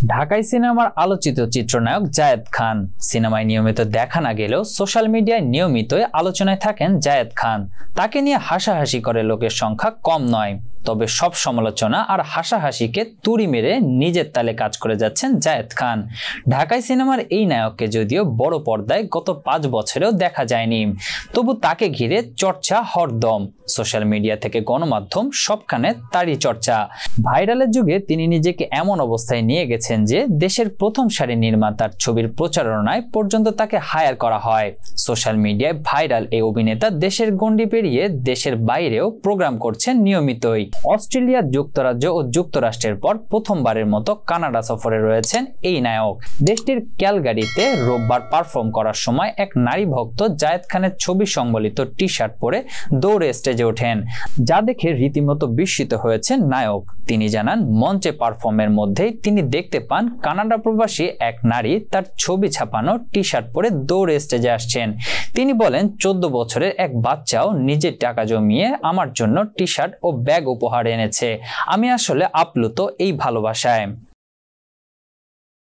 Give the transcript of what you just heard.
ঢাকাই সিনেমার আলোচিত চিত্রনায়ক জায়েদ খান সিনেমায় নিয়মিত দেখা না গেলেও সোশ্যাল মিডিয়ায় নিয়মিতই আলোচনায় থাকেন জায়েদ খান। তাকে নিয়ে হাসাহাসি করে লোকের সংখ্যা কম নয়, তবে সব সমালোচনা আর হাসাহাসিকে তুড়ি মেরে নিজের তালে কাজ করে যাচ্ছেন জায়েদ খান। ঢাকাই সিনেমার এই নায়ককে যদিও বড় পর্দায় গত 5 বছরেও দেখা যায়নি, তবু তাকে ঘিরে চর্চা হরদম। সোশ্যাল মিডিয়া থেকে গণমাধ্যম সবখানে তারই চর্চা। ভাইরালের যুগে তিনি নিজেকে এমন অবস্থায় নিয়ে গেছেন যে দেশের প্রথম সারির নির্মাতার ছবির প্রচারণায় পর্যন্ত তাকে হায়ার করা হয়। সোশ্যাল মিডিয়ায় ভাইরাল এই অভিনেতা দেশের গণ্ডি পেরিয়ে দেশের বাইরেও প্রোগ্রাম করছেন নিয়মিতই। অস্ট্রেলিয়া, যুক্তরাজ্য ও যুক্তরাষ্ট্রের পর প্রথমবারের মতো কানাডা সফরে রয়েছেন এই নায়ক। দেশটির ক্যালগারিতে রোববার পারফর্ম করার সময় এক নারী ভক্ত জায়েদ খানের ছবি সংবলিত টি-শার্ট পরে দৌড়ে স্টেজে ওঠেন, যা দেখে রীতিমতো বিস্মিত হয়েছেন নায়ক। তিনি জানান, মঞ্চে পারফর্মের মধ্যেই তিনি দেখতে পান কানাডা প্রবাসী এক নারী তার ছবি ছাপানো টি-শার্ট পরে দৌড়ে স্টেজে আসছেন। তিনি বলেন, 14 বছরের এক বাচ্চাও নিজের টাকা জমিয়ে আমার জন্য টি-শার্ট ও ব্যাগ উপহার এনেছে। আমি আসলে আপ্লুত এই ভালোবাসায়।